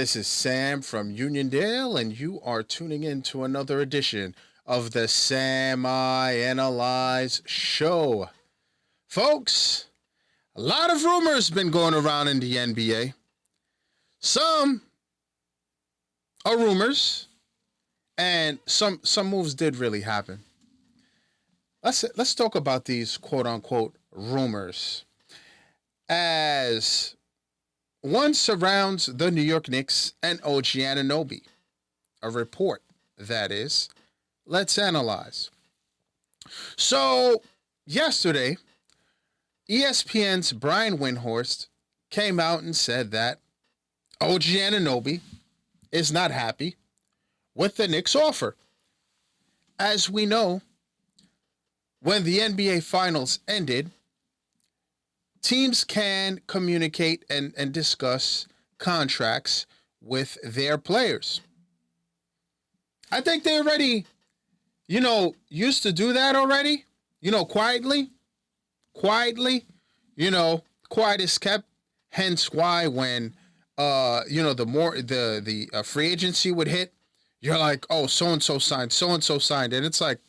This is Sam from Uniondale, and you are tuning in to another edition of the Sam I Analyze Show. Folks, a lot of rumors been going around in the NBA. Some are rumors, and some moves did really happen. Let's talk about these quote-unquote rumors. As one surrounds the New York Knicks and OG Anunoby. A report, that is. Let's analyze. So, yesterday, ESPN's Brian Windhorst came out and said that OG Anunoby is not happy with the Knicks' offer. As we know, when the NBA Finals ended, teams can communicate and discuss contracts with their players. I think they already, used to do that already, quietly, quiet is kept. Hence why when, the free agency would hit, you're like, oh, so-and-so signed. And it's like,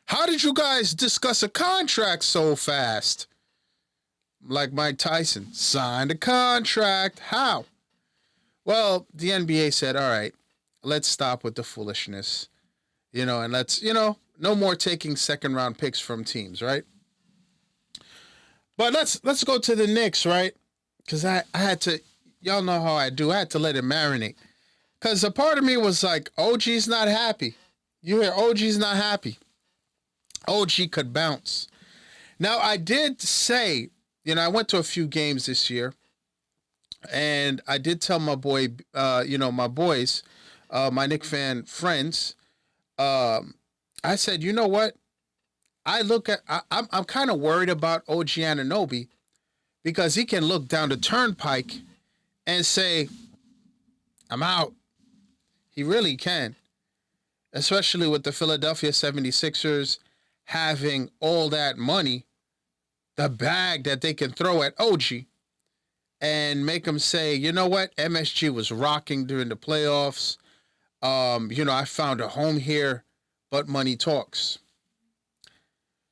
how did you guys discuss a contract so fast? Like Mike Tyson, signed a contract. How? Well, the NBA said, all right, let's stop with the foolishness, and let's, no more taking second round picks from teams, right? But let's go to the Knicks, right? Because I had to, y'all know how I do. I had to let it marinate. Because a part of me was like, OG's not happy. You hear OG's not happy. OG could bounce. Now, I did say, I went to a few games this year, and I did tell my boy, my boys, my Knicks fan friends, I said, you know what? I'm kind of worried about OG Anunoby because he can look down the turnpike and say, I'm out. He really can, especially with the Philadelphia 76ers having all that money, the bag that they can throw at OG and make him say, you know what, MSG was rocking during the playoffs. I found a home here, but money talks.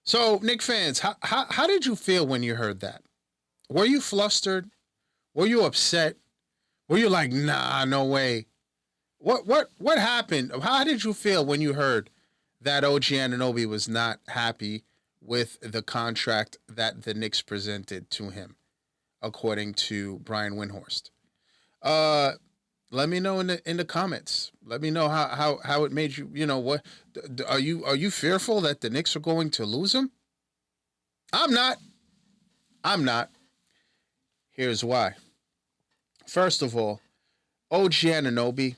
So, Knicks fans, how did you feel when you heard that? Were you flustered? Were you upset? Were you like, nah, no way? What happened? How did you feel when you heard that OG Anunoby was not happy with the contract that the Knicks presented to him, according to Brian Windhorst? Let me know in the comments. Let me know how it made you. What are you fearful that the Knicks are going to lose him? I'm not. Here's why. First of all, OG Anunoby,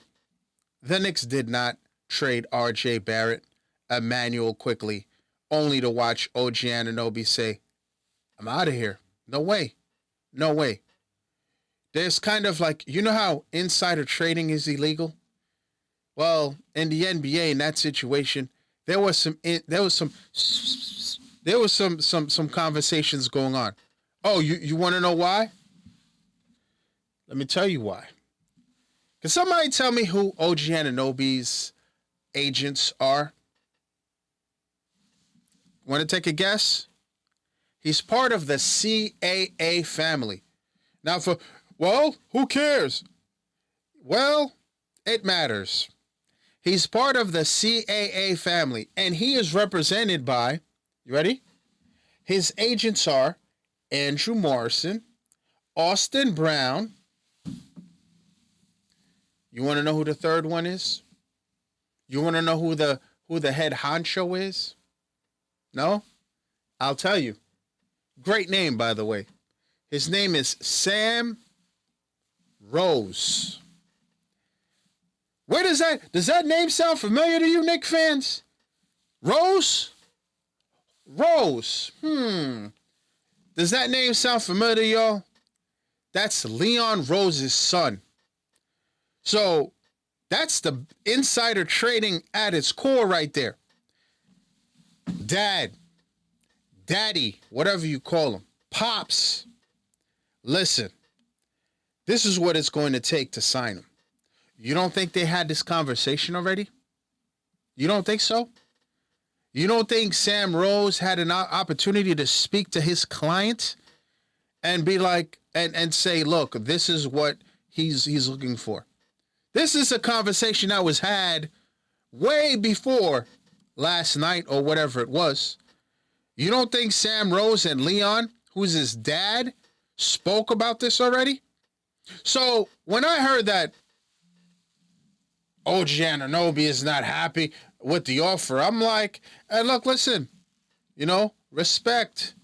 the Knicks did not trade R.J. Barrett, Emmanuel quickly, only to watch OG Anunoby say, I'm out of here. No way. There's kind of like, how insider trading is illegal? Well, in the NBA, in that situation, there was some conversations going on. Oh, you want to know why? Let me tell you why. Can somebody tell me who OG Anunoby's agents are? Want to take a guess? He's part of the CAA family. Now, who cares? Well, it matters. He's part of the CAA family, and he is represented by, you ready? His agents are Andrew Morrison, Austin Brown. You want to know who the third one is? You want to know who the head honcho is? No? I'll tell you. Great name, by the way. His name is Sam Rose. Where does that name sound familiar to you, Knicks fans? Rose? Does that name sound familiar to y'all? That's Leon Rose's son. So that's the insider trading at its core right there. Daddy, whatever you call him, Pops. Listen, this is what it's going to take to sign him. You don't think they had this conversation already? You don't think so? You don't think Sam Rose had an opportunity to speak to his client and be like, and say, look, this is what he's looking for. This is a conversation that was had way before last night or whatever it was. You don't think Sam Rose and Leon, who's his dad, spoke about this already? So when I heard that OG Anunoby is not happy with the offer, I'm like, hey, look, listen, respect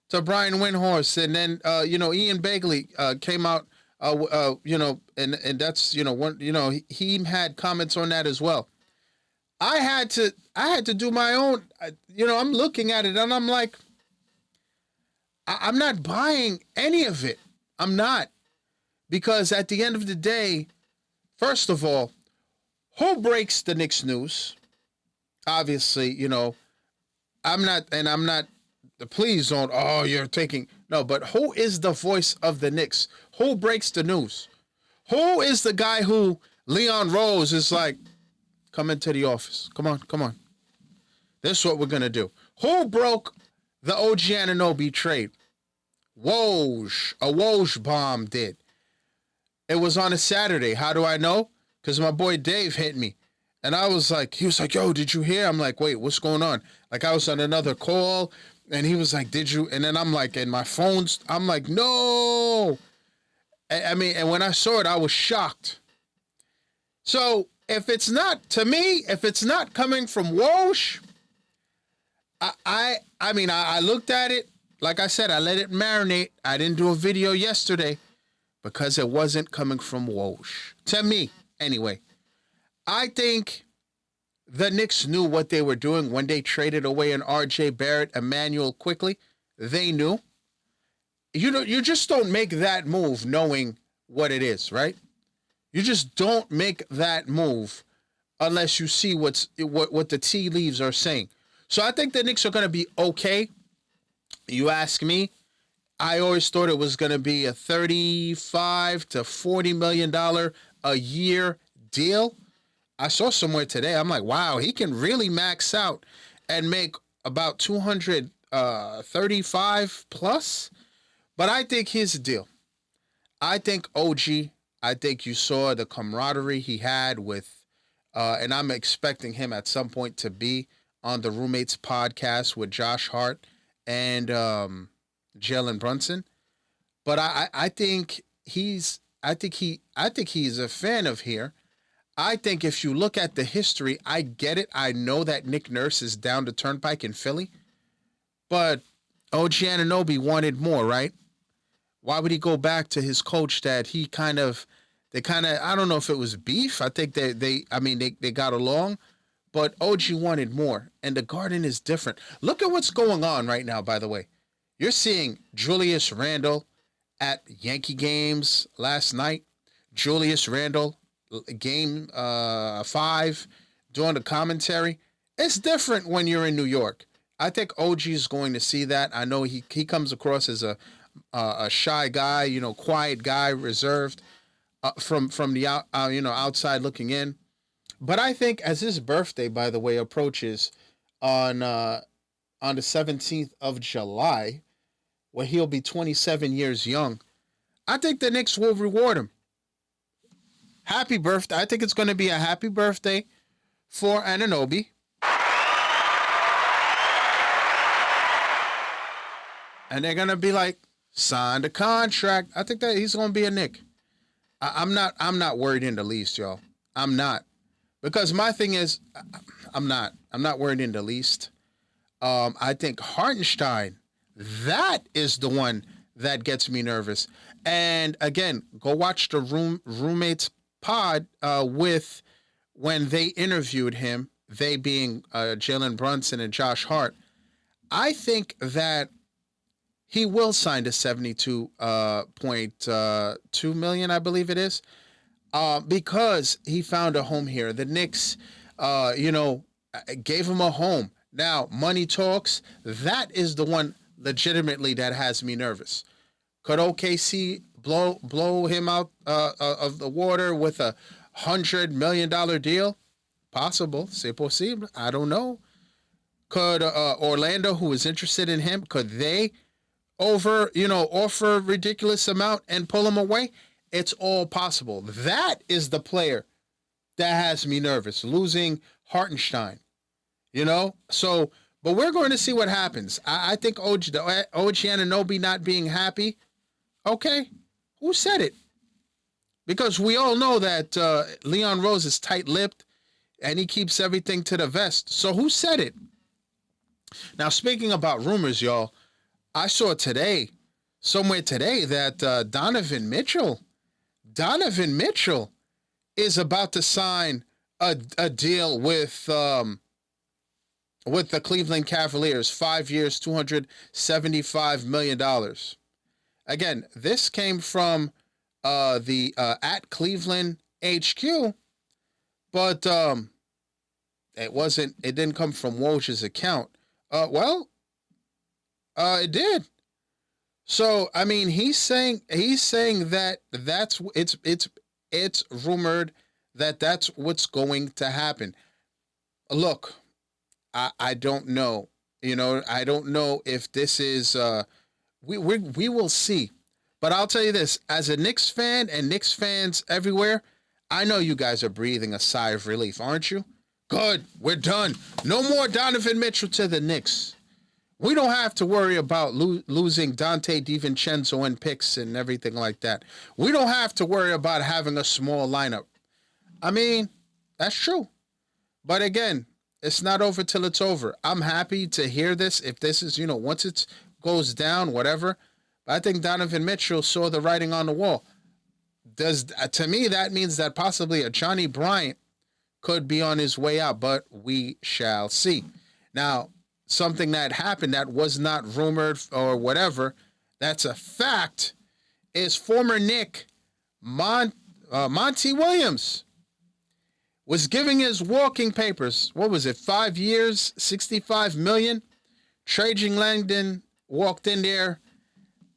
to Brian Windhorst, and then Ian Begley came out, and that's one, he had comments on that as well. I had to do my own. I'm looking at it and I'm like, I'm not buying any of it. I'm not, because at the end of the day, first of all, who breaks the Knicks news? Obviously, I'm not. Please don't. Oh, you're taking no. But who is the voice of the Knicks? Who breaks the news? Who is the guy who Leon Rose is like, come into the office. Come on. This is what we're gonna do. Who broke the OG Anunoby trade? Woj. A Woj bomb did. It was on a Saturday. How do I know? Because my boy Dave hit me. And I was like, he was like, yo, did you hear? I'm like, wait, what's going on? Like, I was on another call, and he was like, did you? And then I'm like, and my phone's, I'm like, no. I mean, and when I saw it, I was shocked. So if it's not, to me, if it's not coming from Woj, I looked at it. Like I said, I let it marinate. I didn't do a video yesterday because it wasn't coming from Woj. To me, anyway. I think the Knicks knew what they were doing when they traded away an R.J. Barrett, Emmanuel quickly. They knew. You just don't make that move knowing what it is, right? You just don't make that move unless you see what the tea leaves are saying. So I think the Knicks are going to be okay. You ask me, I always thought it was going to be a $35 to $40 million a year deal. I saw somewhere today, I'm like, wow, he can really max out and make about 235 plus. But I think here's the deal. I think OG, I think you saw the camaraderie he had with, and I'm expecting him at some point to be on the Roommates podcast with Josh Hart and Jalen Brunson. But I think he's a fan of here. I think if you look at the history, I get it. I know that Nick Nurse is down the turnpike in Philly, but OG Anunoby wanted more, right? Why would he go back to his coach that I don't know if it was beef. I think they got along, but OG wanted more, and the Garden is different. Look at what's going on right now, by the way. You're seeing Julius Randle at Yankee games last night. Julius Randle, game 5, doing the commentary. It's different when you're in New York. I think OG is going to see that. I know he comes across as a shy guy, quiet guy, reserved from the outside looking in. But I think as his birthday, by the way, approaches on the 17th of July, where he'll be 27 years young, I think the Knicks will reward him. Happy birthday. I think it's going to be a happy birthday for Anunoby. And they're going to be like, sign the contract. I think that he's going to be a Knick. I'm not worried in the least, y'all. I'm not. Because my thing is, I'm not worried in the least. I think Hartenstein, that is the one that gets me nervous. And again, go watch the Roommates pod with when they interviewed him, they being Jalen Brunson and Josh Hart. I think that he will sign to $72.2 million, I believe it is, because he found a home here. The Knicks, gave him a home. Now, money talks. That is the one legitimately that has me nervous. Could OKC blow him out of the water with a $100 million deal? Possible. C'est possible. I don't know. Could Orlando, who is interested in him, could they offer a ridiculous amount and pull him away? It's all possible. That is the player that has me nervous. Losing Hartenstein, So, but we're going to see what happens. I think OG Anunoby not being happy. Okay, who said it? Because we all know that Leon Rose is tight-lipped and he keeps everything to the vest. So who said it? Now, speaking about rumors, y'all, I saw somewhere today, that Donovan Mitchell is about to sign a deal with the Cleveland Cavaliers, 5 years, $275 million. Again, this came from the at Cleveland HQ, but it didn't come from Woj's account. It did. So I mean, he's saying that it's rumored that that's what's going to happen. Look, I don't know. I don't know if this is. We will see. But I'll tell you this: as a Knicks fan and Knicks fans everywhere, I know you guys are breathing a sigh of relief, aren't you? Good, we're done. No more Donovan Mitchell to the Knicks. We don't have to worry about losing Dante DiVincenzo and picks and everything like that. We don't have to worry about having a small lineup. I mean, that's true. But again, it's not over till it's over. I'm happy to hear this. If this is, once it goes down, whatever. But I think Donovan Mitchell saw the writing on the wall. To me, that means that possibly a Johnny Bryant could be on his way out, but we shall see. Now, something that happened that was not rumored or whatever, that's a fact, is former Knick Monty Williams was giving his walking papers. What was it? 5 years, $65 million. Trajan Langdon walked in there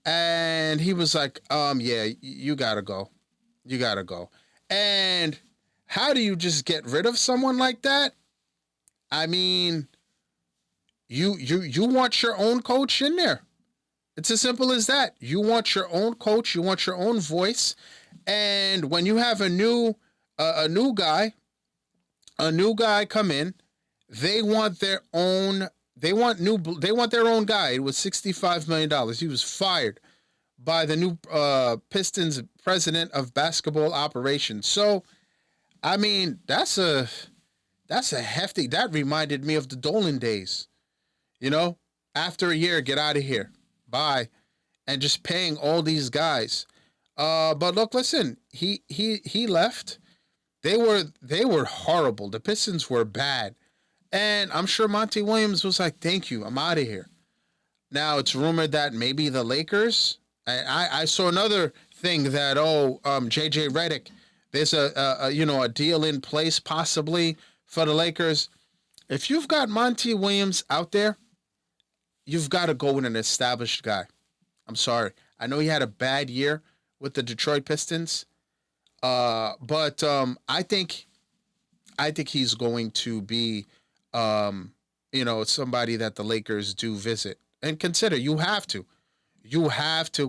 and he was like, yeah, you gotta go. You gotta go. And how do you just get rid of someone like that? I mean, you want your own coach in there. It's as simple as that. You want your own coach. You want your own voice. And when you have a new guy come in, they want their own. They want their own guy. It was $65 million. He was fired by the new Pistons president of basketball operations. So, I mean, that's a hefty. That reminded me of the Dolan days. After a year, get out of here, bye, and just paying all these guys. But look, listen, he left. They were horrible. The Pistons were bad, and I'm sure Monty Williams was like, "Thank you, I'm out of here." Now it's rumored that maybe the Lakers. I saw another thing that JJ Redick. There's a deal in place possibly for the Lakers. If you've got Monty Williams out there, you've got to go with an established guy. I'm sorry. I know he had a bad year with the Detroit Pistons, but I think he's going to be, somebody that the Lakers do visit and consider. You have to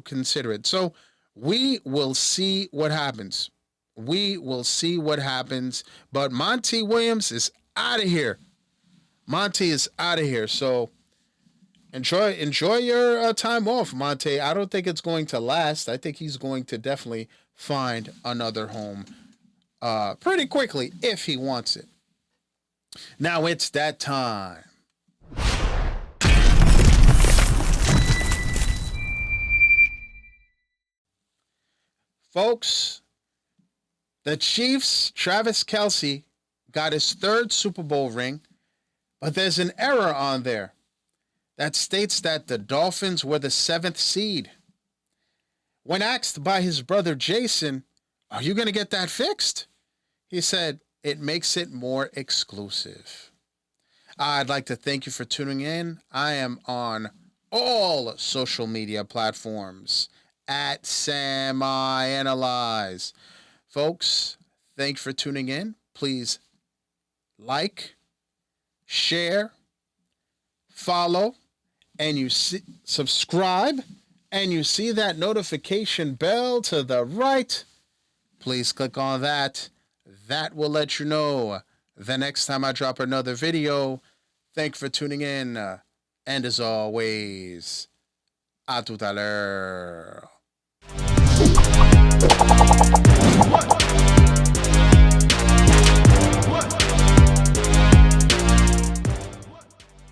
consider it. So we will see what happens. But Monty Williams is out of here. Monty is out of here. So enjoy your time off, Monty. I don't think it's going to last. I think he's going to definitely find another home pretty quickly if he wants it. Now it's that time. Folks, the Chiefs' Travis Kelce got his third Super Bowl ring, but there's an error on there that states that the Dolphins were the 7th seed. When asked by his brother Jason, "Are you going to get that fixed?" he said, "It makes it more exclusive." I'd like to thank you for tuning in. I am on all social media platforms at SamiAnalyze. Folks, Thanks for tuning in. Please like, share, follow, and subscribe, and you see that notification bell to the right. Please click on that. That will let you know the next time I drop another video. Thanks for tuning in. And as always, à tout à l'heure.